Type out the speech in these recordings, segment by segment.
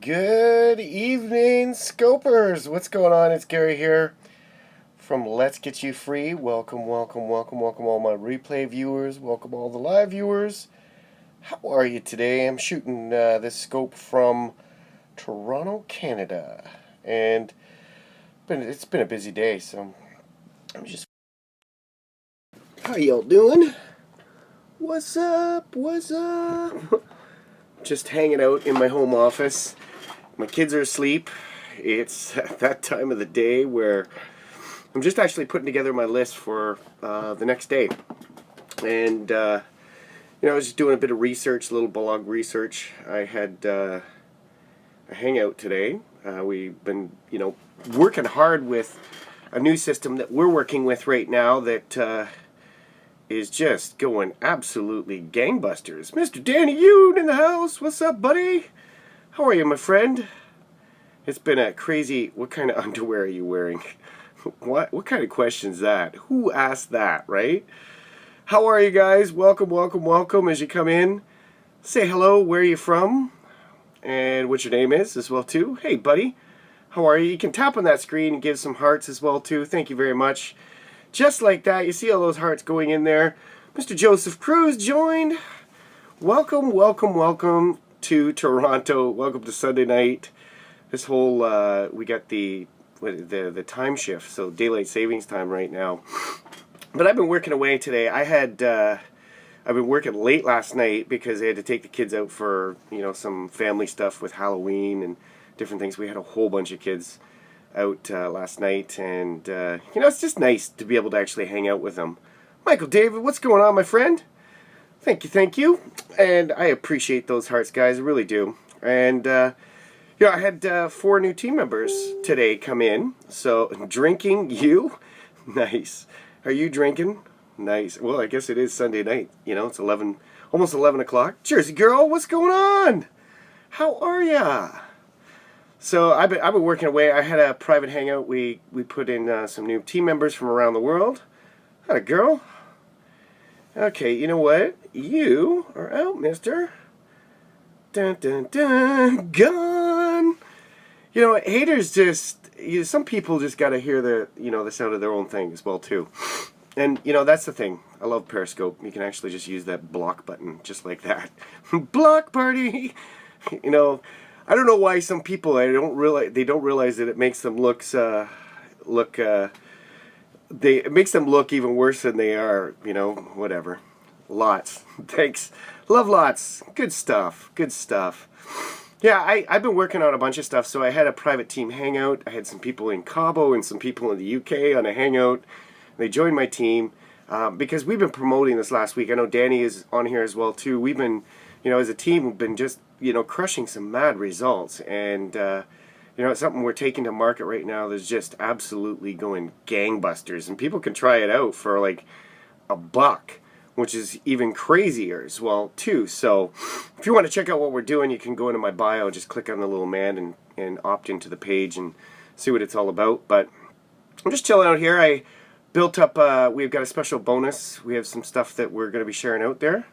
Good evening, Scopers. What's going on? It's Gary here from Let's Get You Free. Welcome, welcome, welcome, welcome all my replay viewers. Welcome all the live viewers. How are you today? I'm shooting this scope from Toronto, Canada. And it's been a busy day, so I'm just... How y'all doing? What's up? What's up? Just hanging out in my home office. My kids are asleep. It's that time of the day where I'm just actually putting together my list for the next day. And, I was just doing a bit of research, a little blog research. I had a hangout today. We've been, working hard with a new system that we're working with right now that is just going absolutely gangbusters. Mr. Danny Yoon in the house. What's up, buddy? How are you, my friend? It's been a crazy... What kind of underwear are you wearing? What kind of question is that? Who asked that, right? How are you guys? Welcome, welcome, welcome as you come in. Say hello, where are you from? And what your name is as well, too. Hey, buddy. How are you? You can tap on that screen and give some hearts as well, too. Thank you very much. Just like that, you see all those hearts going in there. Mr. Joseph Cruz joined. Welcome, welcome, welcome to Toronto. Welcome to Sunday night. This whole, we got the time shift, so daylight savings time right now. But I've been working away today. I've been working late last night because I had to take the kids out for, some family stuff with Halloween and different things. We had a whole bunch of kids out last night, and it's just nice to be able to actually hang out with them. Michael David, what's going on, my friend? Thank you, and I appreciate those hearts, guys. I really do. And I had 4 new team members today come in. So drinking, you, nice. Are you drinking? Nice. Well, I guess it is Sunday night. It's almost 11 o'clock. Jersey girl, what's going on? How are ya? So I've been working away. I had a private hangout. We put in some new team members from around the world. Had a girl. Okay, you know what? You are out, mister. Dun dun dun. Gone. Haters just. Some people just got to hear the sound of their own thing as well too. And that's the thing. I love Periscope. You can actually just use that block button just like that. Block party. I don't know why some people they don't realize that it makes them look it makes them look even worse than they are. Whatever. Lots. Thanks. Love lots. Good stuff. Good stuff. Yeah, I've been working on a bunch of stuff. So I had a private team hangout. I had some people in Cabo and some people in the UK on a hangout. They joined my team because we've been promoting this last week. I know Danny is on here as well too. We've been, as a team, we've been just crushing some mad results, and it's something we're taking to market right now that's just absolutely going gangbusters, and people can try it out for like $1, which is even crazier as well too. So if you want to check out what we're doing, you can go into my bio, just click on the little man and opt into the page and see what it's all about. But I'm just chilling out here. I built up, we've got a special bonus. We have some stuff that we're going to be sharing out there.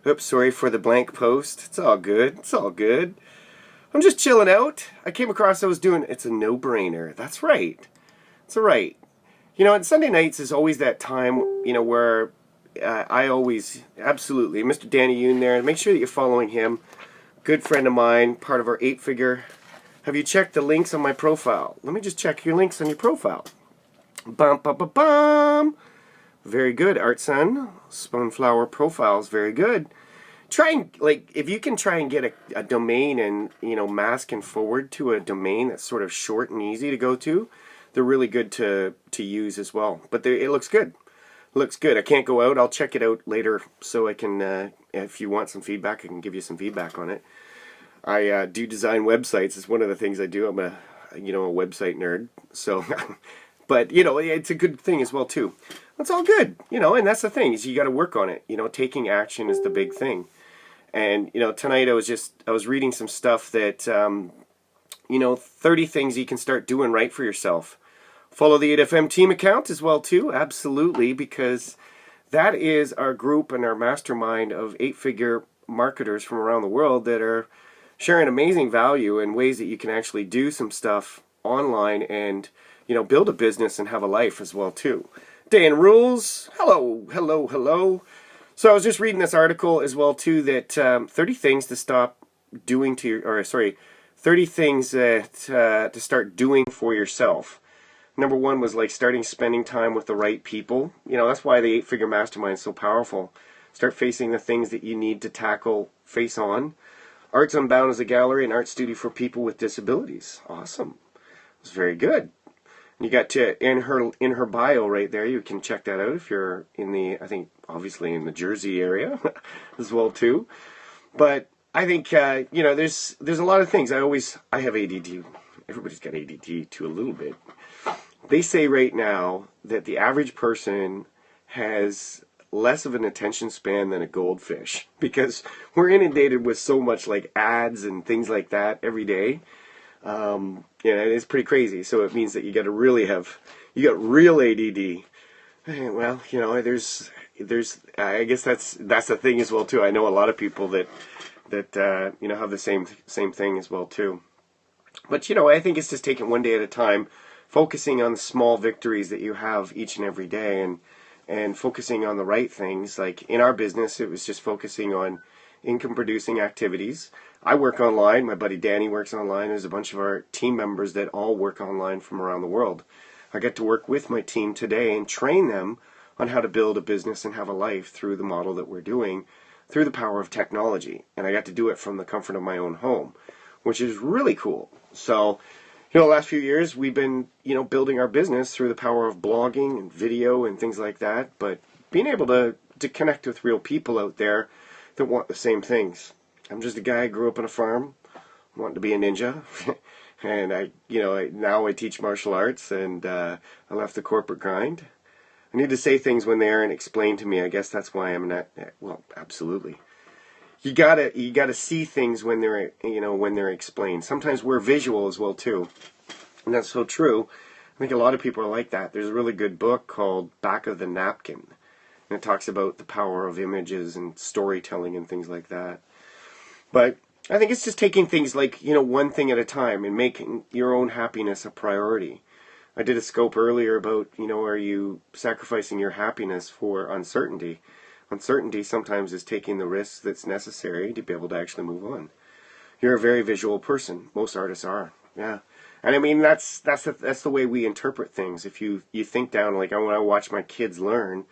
Oops, sorry for the blank post. It's all good. It's all good. I'm just chilling out. I came across it's a no-brainer. That's right. It's all right. And Sunday nights is always that time, where I always, absolutely, Mr. Danny Yoon there. Make sure that you're following him. Good friend of mine, part of our 8-figure. Have you checked the links on my profile? Let me just check your links on your profile. Bum, bum, bum, bum. Very good, Art Son. Spunflower Profiles, very good. If you can try and get a domain and, mask and forward to a domain that's sort of short and easy to go to, they're really good to use as well. But it looks good. It looks good. I can't go out. I'll check it out later so I can, if you want some feedback, I can give you some feedback on it. I do design websites. It's one of the things I do. I'm a website nerd. So... But, it's a good thing as well, too. It's all good, and that's the thing, is you got to work on it. Taking action is the big thing. And, tonight I was reading some stuff that, 30 things you can start doing right for yourself. Follow the 8FM team account as well, too. Absolutely, because that is our group and our mastermind of 8-figure marketers from around the world that are sharing amazing value and ways that you can actually do some stuff online and, build a business and have a life as well too. Dan Rules, hello, hello, hello. So I was just reading this article as well too that 30 things to stop doing to your, or sorry, 30 things that to start doing for yourself. Number one was like spending time with the right people. That's why the 8-figure mastermind is so powerful. Start facing the things that you need to tackle face on. Arts Unbound is a gallery and art studio for people with disabilities. Awesome. It's very good. You got to in her bio right there. You can check that out if you're in the, I think obviously in the Jersey area as well too. But I think there's a lot of things. I have ADD. Everybody's got ADD too a little bit. They say right now that the average person has less of an attention span than a goldfish because we're inundated with so much like ads and things like that every day. It's pretty crazy. So it means that you got real ADD. Well, there's I guess that's the thing as well too. I know a lot of people that have the same thing as well too. But I think it's just taking one day at a time, focusing on the small victories that you have each and every day, and focusing on the right things. Like in our business, it was just focusing on income producing activities. I work online. My buddy Danny works online. There's a bunch of our team members that all work online from around the world. I get to work with my team today and train them on how to build a business and have a life through the model that we're doing, through the power of technology. And I got to do it from the comfort of my own home, which is really cool. So, the last few years we've been, building our business through the power of blogging and video and things like that. But being able to connect with real people out there that want the same things. I'm just a guy who grew up on a farm, wanting to be a ninja, and now I teach martial arts, and I left the corporate grind. I need to say things when they aren't explained to me. I guess that's why I'm not. Well, absolutely. You gotta see things when they're explained. Sometimes we're visual as well too, and that's so true. I think a lot of people are like that. There's a really good book called Back of the Napkin. And it talks about the power of images and storytelling and things like that. But I think it's just taking things like, one thing at a time and making your own happiness a priority. I did a scope earlier about, are you sacrificing your happiness for uncertainty? Uncertainty sometimes is taking the risks that's necessary to be able to actually move on. You're a very visual person. Most artists are. Yeah. And I mean, that's the way we interpret things. If you think down, like when I watch my kids learn,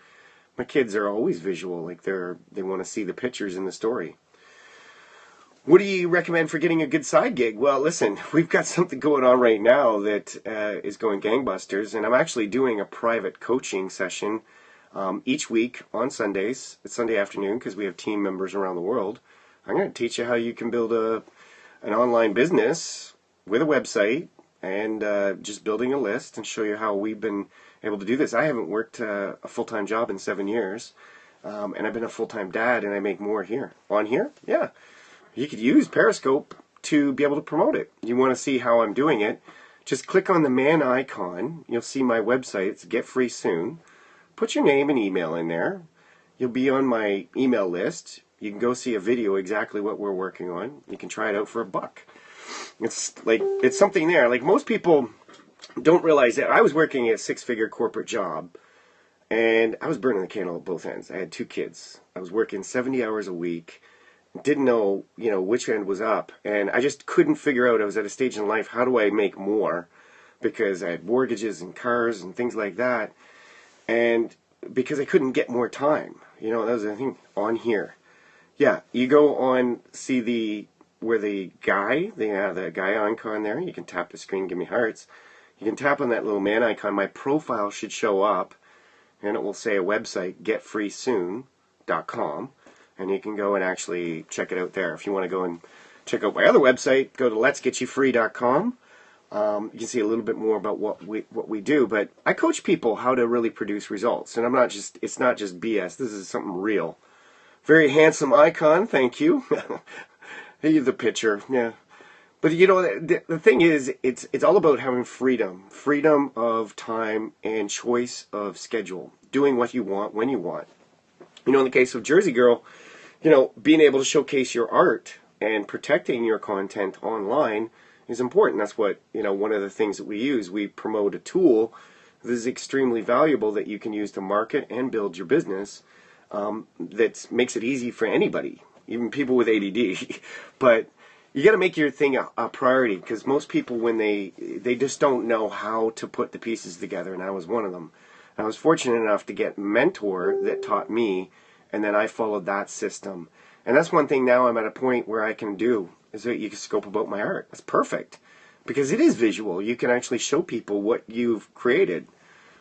my kids are always visual, like they want to see the pictures in the story. What do you recommend for getting a good side gig? Well, listen, we've got something going on right now that is going gangbusters, and I'm actually doing a private coaching session each week on Sundays. It's Sunday afternoon because we have team members around the world. I'm going to teach you how you can build an online business with a website and just building a list, and show you how we've been able to do this. I haven't worked a full-time job in 7 years, and I've been a full-time dad, and I make more here. On here? Yeah. You could use Periscope to be able to promote it. You want to see how I'm doing it, just click on the man icon. You'll see my website. It's Get Free Soon. Put your name and email in there. You'll be on my email list. You can go see a video exactly what we're working on. You can try it out for $1. It's something there. Like most people don't realize that I was working a 6-figure corporate job, and I was burning the candle at both ends. I had 2 kids. I was working 70 hours a week. Didn't know, which end was up, and I just couldn't figure out. I was at a stage in life, how do I make more? Because I had mortgages and cars and things like that, and because I couldn't get more time. That was the thing on here. Yeah, you go on, see the guy icon there. You can tap the screen, give me hearts. You can tap on that little man icon. My profile should show up, and it will say a website, getfreesoon.com. And you can go and actually check it out there. If you want to go and check out my other website, go to letsgetyoufree.com. You can see a little bit more about what we do. But I coach people how to really produce results. And it's not just BS. This is something real. Very handsome icon. Thank you. The picture. Yeah. But the thing is, it's all about having freedom of time and choice of schedule, doing what you want when you want. In the case of Jersey Girl, being able to showcase your art And protecting your content online is important. That's what, one of the things that we use. We promote a tool that is extremely valuable that you can use to market and build your business, that makes it easy for anybody, even people with ADD. But you got to make your thing a priority, because most people, when they just don't know how to put the pieces together, and I was one of them. I was fortunate enough to get a mentor that taught me, and then I followed that system. And that's one thing now I'm at a point where I can do, is that you can scope about my art. That's perfect, because it is visual. You can actually show people what you've created.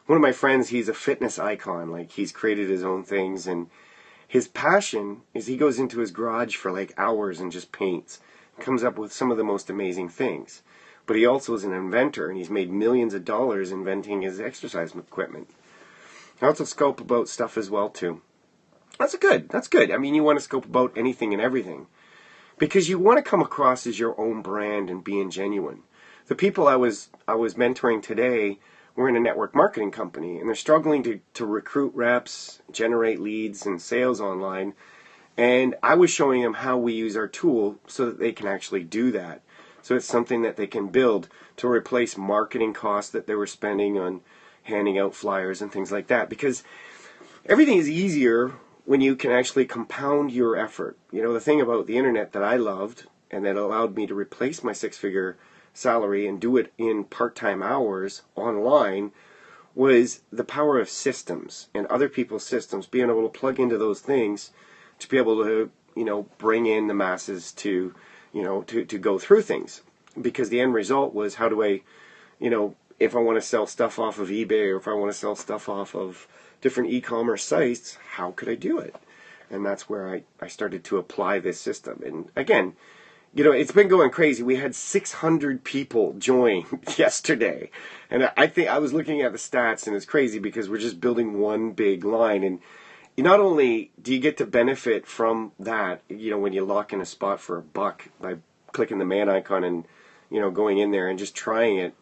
One of my friends, he's a fitness icon. Like, he's created his own things, and his passion is he goes into his garage for like hours and just paints, comes up with some of the most amazing things. But he also is an inventor, and he's made millions of dollars inventing his exercise equipment. I also scope about stuff as well too. That's good. I mean, you want to scope about anything and everything, because you want to come across as your own brand and being genuine. The people I was mentoring today were in a network marketing company, and they're struggling to recruit reps, generate leads and sales online. And I was showing them how we use our tool so that they can actually do that. So it's something that they can build to replace marketing costs that they were spending on handing out flyers and things like that. Because everything is easier when you can actually compound your effort. The thing about the internet that I loved, and that allowed me to replace my six-figure salary and do it in part-time hours online, was the power of systems and other people's systems, being able to plug into those things to be able to, bring in the masses to go through things. Because the end result was, how do I, if I want to sell stuff off of eBay, or if I want to sell stuff off of different e-commerce sites, how could I do it? And that's where I started to apply this system. And again, it's been going crazy. We had 600 people join yesterday. And I think I was looking at the stats, and it's crazy because we're just building one big line. And not only do you get to benefit from that, when you lock in a spot for $1 by clicking the man icon and, going in there and just trying it,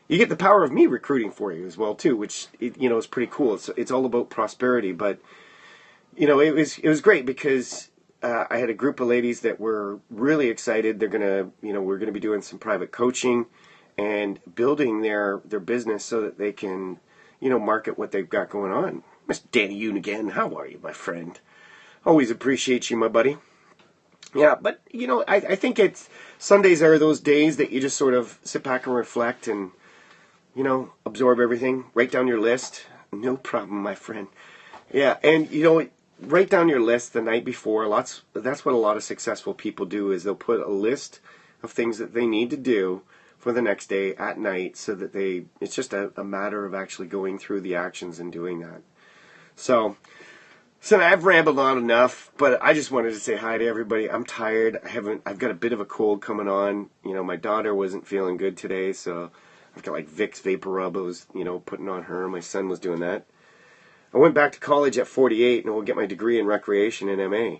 you get the power of me recruiting for you as well too, which is pretty cool. It's all about prosperity. But it was great, because I had a group of ladies that were really excited. They're gonna we're gonna be doing some private coaching and building their business so that they can market what they've got going on. Mr. Danny Yoon again. How are you, my friend? Always appreciate you, my buddy. Yeah, but I think it's Sundays are those days that you just sort of sit back and reflect and absorb everything. Write down your list. No problem, my friend. Yeah, and write down your list the night before. That's what a lot of successful people do, is they'll put a list of things that they need to do for the next day at night, so that it's just a matter of actually going through the actions and doing that. So I've rambled on enough, but I just wanted to say hi to everybody. I'm tired. I've got a bit of a cold coming on. My daughter wasn't feeling good today, so I've got like Vicks Vapor Rub I was, putting on her. My son was doing that. I went back to college at 48 and will get my degree in recreation in MA.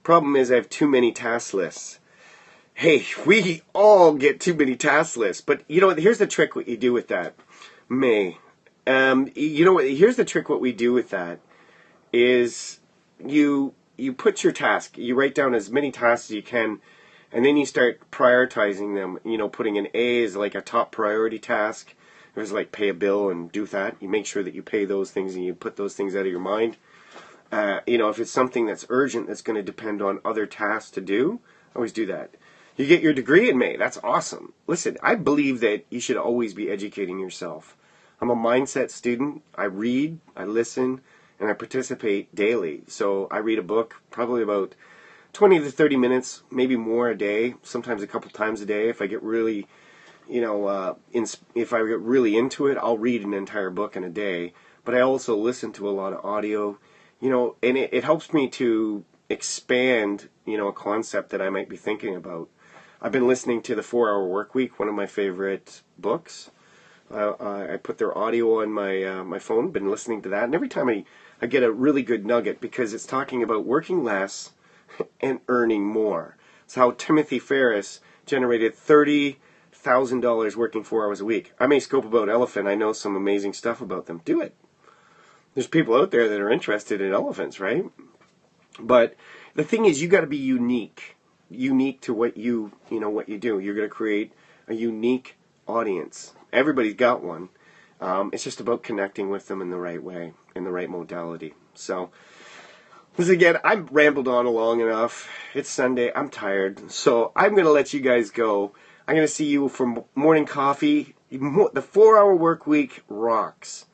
Problem is, I have too many task lists. Hey, we all get too many task lists, but here's the trick what you do with that. Here's the trick what we do with that is you put your task, you write down as many tasks as you can, and then you start prioritizing them, putting an A as like a top priority task. There's like pay a bill and do that. You make sure that you pay those things and you put those things out of your mind. If it's something that's urgent, that's going to depend on other tasks to do, always do that. You get your degree in May. That's awesome. Listen, I believe that you should always be educating yourself. I'm a mindset student. I read, I listen, and I participate daily. So I read a book probably about 20 to 30 minutes, maybe more a day, sometimes a couple times a day. If I get really, if I get really into it, I'll read an entire book in a day. But I also listen to a lot of audio, and it helps me to expand, a concept that I might be thinking about. I've been listening to The 4-Hour Workweek, one of my favorite books. I put their audio on my phone, been listening to that, and every time I get a really good nugget, because it's talking about working less and earning more. It's how Timothy Ferriss generated $30,000 working 4 hours a week. I may scope about elephant. I know some amazing stuff about them. Do it. There's people out there that are interested in elephants, right? But the thing is, you got to be unique to what what you do. You're going to create a unique audience. Everybody's got one. It's just about connecting with them in the right way, in the right modality. So, once again, I've rambled on long enough. It's Sunday. I'm tired. So I'm going to let you guys go. I'm going to see you for morning coffee. The 4-hour work week rocks.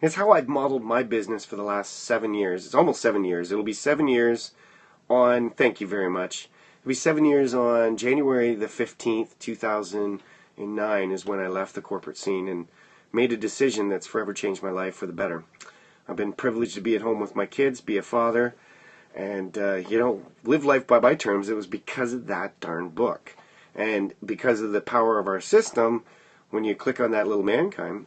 It's how I've modeled my business for the last 7 years. It's almost 7 years. It'll be 7 years on, thank you very much. It'll be 7 years on January the 15th, 2009 is when I left the corporate scene and made a decision that's forever changed my life for the better. I've been privileged to be at home with my kids, be a father, and, live life by my terms. It was because of that darn book. And because of the power of our system, when you click on that little mankind,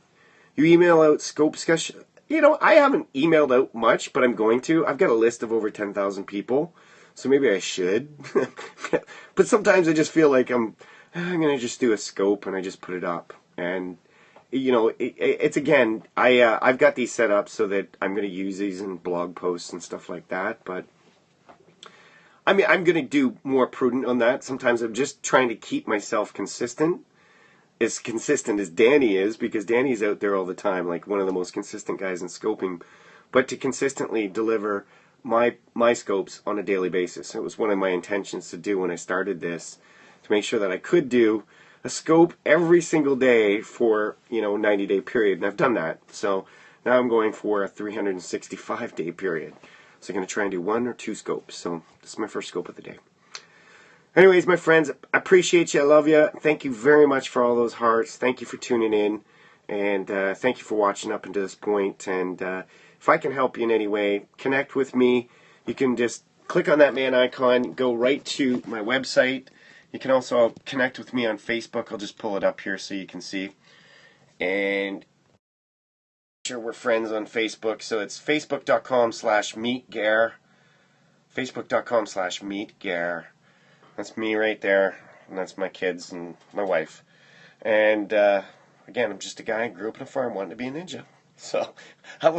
you email out scope discussion. I haven't emailed out much, but I'm going to. I've got a list of over 10,000 people, so maybe I should. But sometimes I just feel like I'm going to just do a scope and I just put it up. And, it's again, I've got these set up so that I'm going to use these in blog posts and stuff like that. But, I'm going to do more prudent on that. Sometimes I'm just trying to keep myself consistent as Danny is, because Danny's out there all the time, like one of the most consistent guys in scoping, but to consistently deliver my scopes on a daily basis. It was one of my intentions to do when I started this, to make sure that I could do a scope every single day for, 90-day period, and I've done that. So now I'm going for a 365-day period. So I'm going to try and do 1 or 2 scopes. So this is my first scope of the day. Anyways, my friends, I appreciate you. I love you. Thank you very much for all those hearts. Thank you for tuning in. And thank you for watching up until this point. And if I can help you in any way, connect with me. You can just click on that man icon, go right to my website. You can also connect with me on Facebook. I'll just pull it up here so you can see. And sure, we're friends on Facebook. So it's facebook.com/meetgare. Facebook.com/meetgare. That's me right there, and that's my kids and my wife. And, again, I'm just a guy who grew up on a farm wanting to be a ninja. So, I will